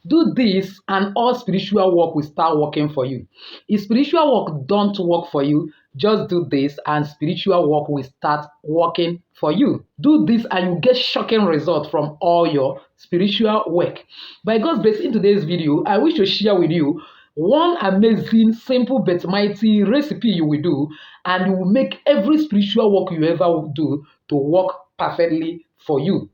Do this and all spiritual work will start working for you. If spiritual work don't work for you, just do this and spiritual work will start working for you. Do this and you get shocking results from all your spiritual work. By God's grace, in today's video, I wish to share with you one amazing, simple but mighty recipe you will do, and you will make every spiritual work you ever do to work perfectly for you.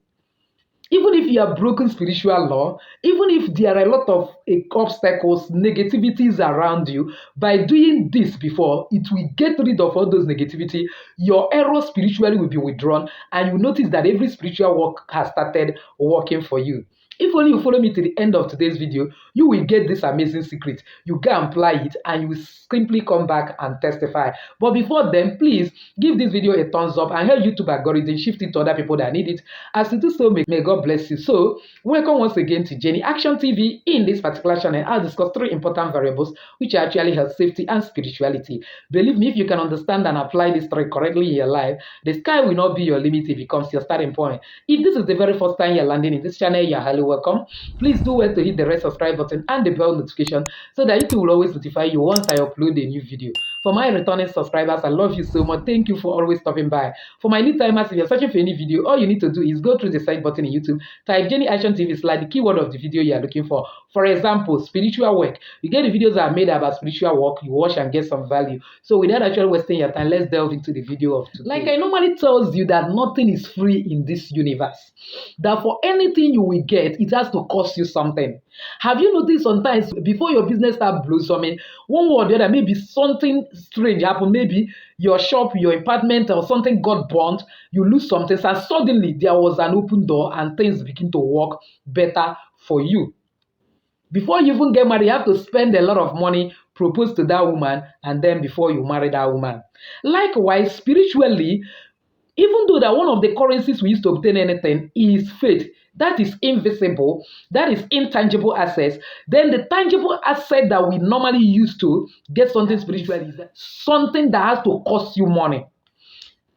Even if you have broken spiritual law, even if there are a lot of obstacles, negativities around you, by doing this before, it will get rid of all those negativity. Your error spiritually will be withdrawn, and you notice that every spiritual work has started working for you. If only you follow me to the end of today's video, you will get this amazing secret. You can apply it and you will simply come back and testify. But before then, please give this video a thumbs up and help YouTube algorithm shift it to other people that need it. As you do so, may God bless you. So, welcome once again to Jenny Action TV. In this particular channel, I'll discuss 3 important variables which are actually health, safety, and spirituality. Believe me, if you can understand and apply these 3 correctly in your life, the sky will not be your limit. It becomes your starting point. If this is the very first time you're landing in this channel, you're highly welcome. Please do well to hit the red subscribe button and the bell notification so that YouTube will always notify you once I upload a new video. For my returning subscribers, I love you so much. Thank you for always stopping by. For my new timers, if you're searching for any video, all you need to do is go through the side button in YouTube, type Jenny Action TV / the keyword of the video you are looking for. For example, spiritual work. You get the videos that are made about spiritual work, you watch and get some value. So without actually wasting your time, let's delve into the video of today. Like I normally tells you that nothing is free in this universe. That for anything you will get, it has to cost you something. Have you noticed sometimes before your business start blossoming, one way or the other, maybe something strange happen, maybe your shop, your apartment or something got burnt, you lose something, and suddenly there was an open door and things begin to work better for you. Before you even get married, you have to spend a lot of money, propose to that woman, and then before you marry that woman. Likewise, spiritually, even though that one of the currencies we use to obtain anything is faith, that is invisible, that is intangible assets, then the tangible asset that we normally use to get something spiritual is something that has to cost you money.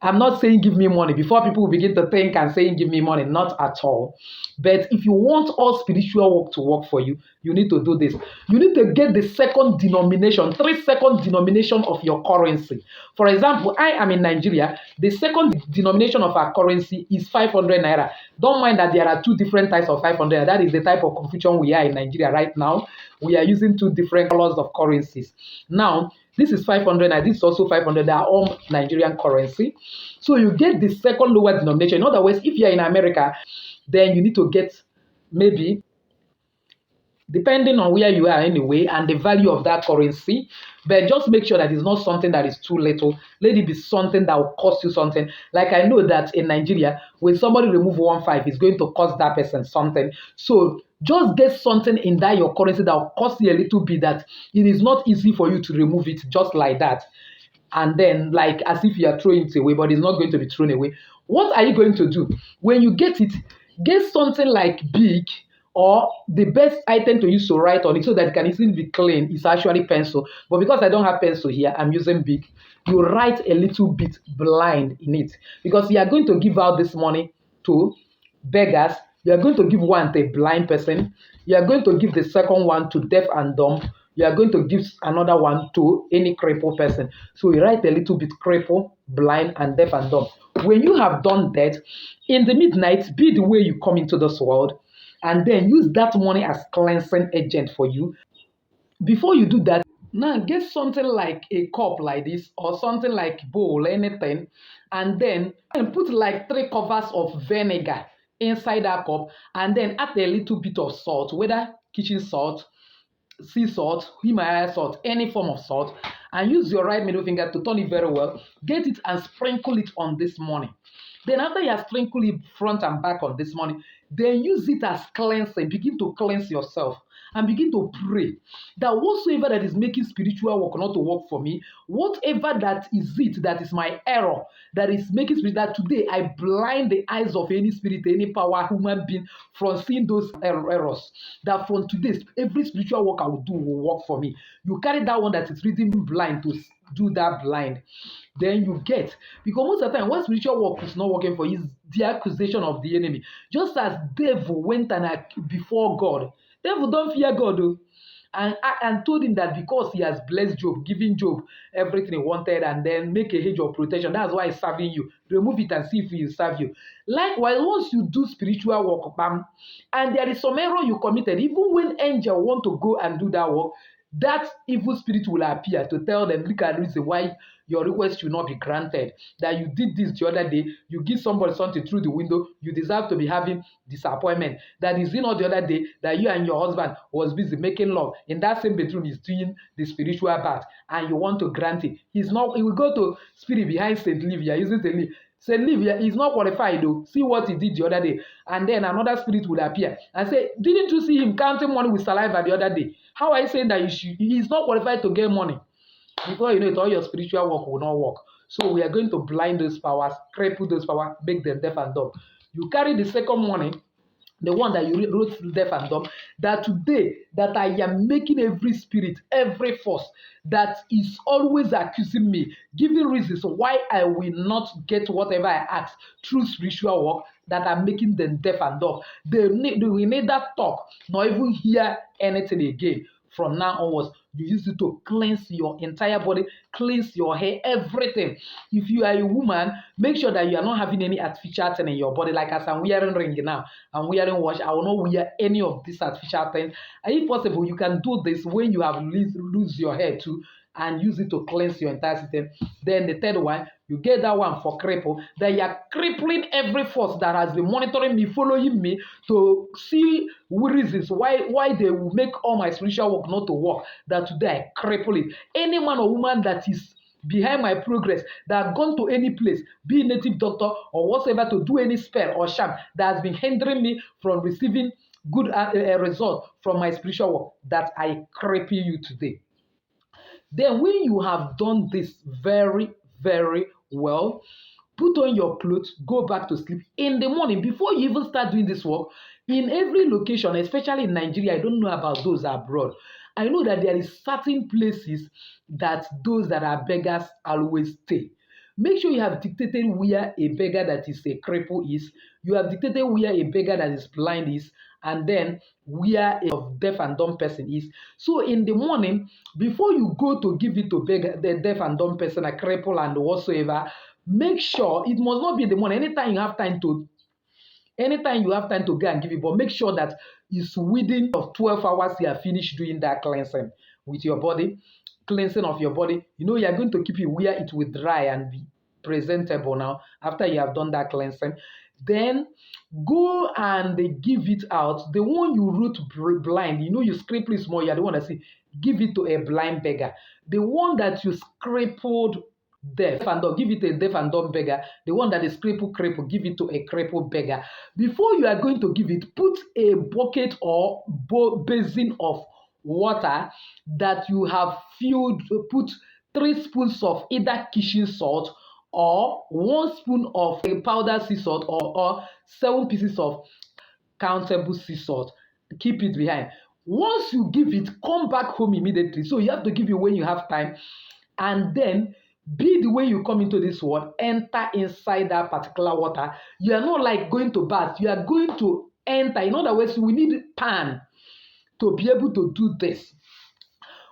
I'm not saying give me money before people begin to think and saying give me money, not at all. But if you want all spiritual work to work for you, you need to do this. You need to get the second denomination, 3-second denomination of your currency. For example, I am in Nigeria. The second denomination of our currency is 500 naira. Don't mind that there are 2 different types of 500. That is the type of confusion we are in Nigeria right now. We are using 2 different colors of currencies. Now, this is 500 and this is also 500. They are all Nigerian currency. So you get the second lower denomination. In other words, if you're in America, then you need to get maybe, depending on where you are anyway, and the value of that currency. But just make sure that it's not something that is too little. Let it be something that will cost you something. Like I know that in Nigeria, when somebody remove 1.5, it's going to cost that person something. So just get something in that your currency that will cost you a little bit, that it is not easy for you to remove it just like that. And then, like as if you are throwing it away, but it's not going to be thrown away. What are you going to do? When you get it, get something like big, or the best item to use to write on it so that it can easily be clean is actually pencil. But because I don't have pencil here, I'm using big. You write a little bit blind in it, because you are going to give out this money to beggars. You are going to give one to a blind person. You are going to give the second one to deaf and dumb. You are going to give another one to any crippled person. So you write a little bit crippled, blind, and deaf and dumb. When you have done that, in the midnight, be the way you come into this world, and then use that money as cleansing agent for you. Before you do that, now get something like a cup like this, or something like bowl, anything, and then put like 3 covers of vinegar inside that cup, and then add a little bit of salt, whether kitchen salt, sea salt, Himalaya salt, any form of salt, and use your right middle finger to turn it very well. Get it and sprinkle it on this money. Then after you have sprinkled it front and back on this money, then use it as cleansing. Begin to cleanse yourself and begin to pray that whatsoever that is making spiritual work not to work for me, whatever that is it, that is my error, that is making spirit, that today I blind the eyes of any spirit, any power, human being from seeing those errors. That from today, every spiritual work I will do will work for me. You carry that one that is reading blind to do that blind. Then you get, because most of the time, when spiritual work is not working for you, is the accusation of the enemy. Just as devil went and before God Devil don't fear God, though. And told him that because he has blessed Job, giving Job everything he wanted, and then make a hedge of protection. That's why he's serving you. Remove it and see if he will serve you. Likewise, once you do spiritual work, bam, and there is some error you committed, even when angel want to go and do that work, that evil spirit will appear to tell them, look at the reason why your request should not be granted. That you did this the other day, you give somebody something through the window, you deserve to be having disappointment. That is not the other day that you and your husband was busy making love. In that same bedroom, he's doing the spiritual bath, and you want to grant it. He will go to spirit behind St. Livia, using St. Livia. St. Livia is not qualified though. See what he did the other day. And then another spirit will appear and say, didn't you see him counting money with saliva the other day? How are you saying that he's not qualified to get money? Before you know it, all your spiritual work will not work. So we are going to blind those powers, cripple those powers, make them deaf and dumb. You carry the second warning, the one that you wrote deaf and dumb, that today that I am making every spirit, every force that is always accusing me, giving reasons why I will not get whatever I ask through spiritual work, that I'm making them deaf and dumb. They will neither talk nor even hear anything again. From now onwards, you use it to cleanse your entire body, cleanse your hair, everything. If you are a woman, make sure that you are not having any artificial thing in your body. Like as I'm wearing ring now, I'm wearing watch, I will not wear any of these artificial things. And if possible, you can do this when you have lose your hair too, and use it to cleanse your entire system. Then the third one, you get that one for cripple, that you are crippling every force that has been monitoring me, following me, to see reasons why they will make all my spiritual work not to work. That today I cripple it. Any man or woman that is behind my progress, that have gone to any place, be a native doctor or whatsoever, to do any spell or sham that has been hindering me from receiving good result from my spiritual work, that I cripple you today. Then when you have done this very, very well, put on your clothes, go back to sleep. In the morning, before you even start doing this work, in every location, especially in Nigeria, I don't know about those abroad, I know that there is certain places that those that are beggars always stay. Make sure you have dictated where a beggar that is a cripple is. You have dictated where a beggar that is blind is, and then where a deaf and dumb person is. So in the morning, before you go to give it to beggar, the deaf and dumb person, a cripple and whatsoever, make sure it must not be in the morning. Anytime you have time to go and give it, but make sure that it's within of 12 hours you are finished doing that cleansing with your body, cleansing of your body. You know, you are going to keep it where it will dry and be presentable now after you have done that cleansing. Then go and give it out. The one you wrote blind, you know, you scribble small, you are the one that say, give it to a blind beggar. The one that you scribbled deaf and dumb, give it a deaf and dumb beggar. The one that is cripple, give it to a crippled beggar. Before you are going to give it, put a bucket or basin of water that you have filled, put 3 spoons of either kitchen salt or 1 spoon of powdered sea salt, or 7 pieces of countable sea salt. Keep it behind. Once you give it, come back home immediately. So you have to give it when you have time, and then be the way you come into this world, enter inside that particular water. You are not like going to bath. You are going to enter. In other words, we need pan to be able to do this.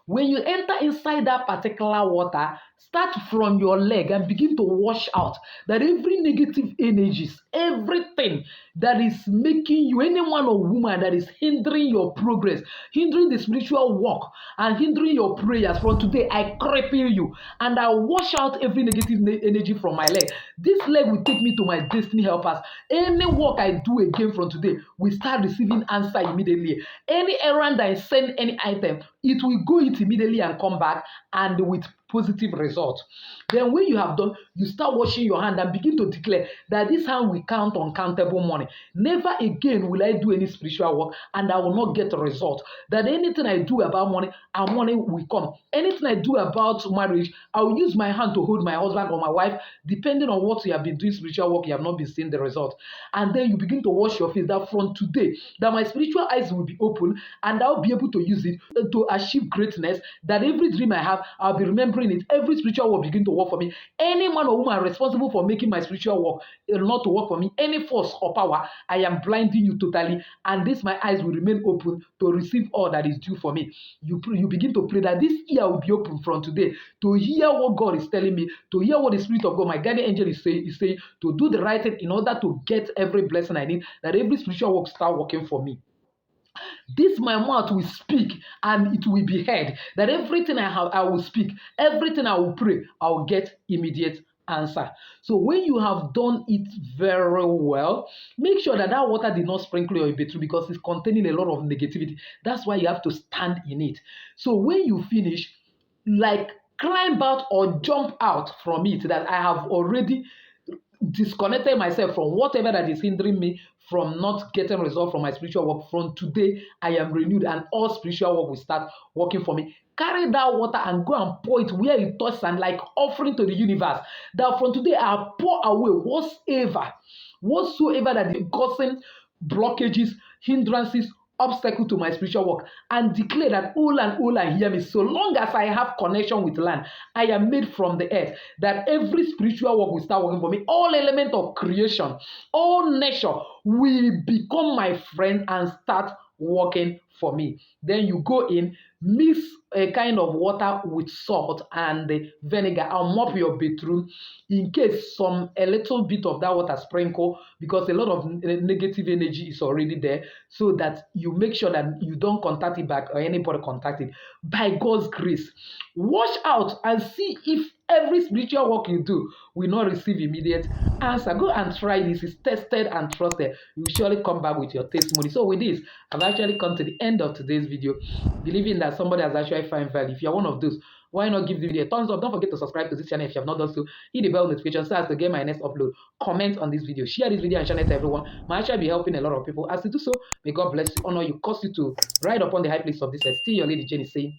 When you enter inside that particular water, start from your leg and begin to wash out that every negative energies, everything that is making you, any man or woman that is hindering your progress, hindering the spiritual walk, and hindering your prayers. From today, I cripple you and I wash out every negative energy from my leg. This leg will take me to my destiny helpers. Any work I do again from today will start receiving answer immediately. Any errand I send, any item, it will go it immediately and come back, and with positive result. Then when you have done, you start washing your hand and begin to declare that this hand will count uncountable money. Never again will I do any spiritual work and I will not get a result. That anything I do about money, and money will come. Anything I do about marriage, I will use my hand to hold my husband or my wife, depending on what you have been doing spiritual work, you have not been seeing the result. And then you begin to wash your face, that from today, that my spiritual eyes will be open and I'll be able to use it to achieve greatness, that every dream I have, I'll be remembering praying it, every spiritual work begin to work for me. Any man or woman responsible for making my spiritual work not to work for me, any force or power, I am blinding you totally, and this my eyes will remain open to receive all that is due for me. You begin to pray that this ear will be open from today to hear what God is telling me, to hear what the Spirit of God, my guardian angel is saying, to do the right thing in order to get every blessing I need, that every spiritual work start working for me. This my mouth will speak and it will be heard. That everything I have, I will speak. Everything I will pray, I will get immediate answer. So when you have done it very well, make sure that that water did not sprinkle your bedroom because it's containing a lot of negativity. That's why you have to stand in it. So when you finish, like climb out or jump out from it, that I have already disconnected myself from whatever that is hindering me from not getting result from my spiritual work. From today, I am renewed and all spiritual work will start working for me. Carry that water and go and pour it where it touches and like offering to the universe. That from today, I pour away whatsoever that is causing blockages, hindrances, obstacle to my spiritual work, and declare that all and hear me. So long as I have connection with land, I am made from the earth, that every spiritual work will start working for me. All element of creation, all nature will become my friend and start working for me. Then you go in, mix a kind of water with salt and the vinegar and mop your bedroom in case a little bit of that water sprinkle, because a lot of negative energy is already there, so that you make sure that you don't contact it back or anybody contact it. By God's grace, watch out and see if every spiritual work you do will not receive immediate answer. Go and try this. It's tested and trusted. You will surely come back with your testimony. So with this, I've actually come to the end of today's video, believing that somebody has actually found value. If you're one of those, why not give the video a thumbs up? Don't forget to subscribe to this channel if you have not done so. Hit the bell notification so as to get my next upload. Comment on this video. Share this video and share it to everyone. Might actually be helping a lot of people. As you do so, may God bless you, honor you, cause you to ride upon the high place of this earth. Still your lady Jenny saying,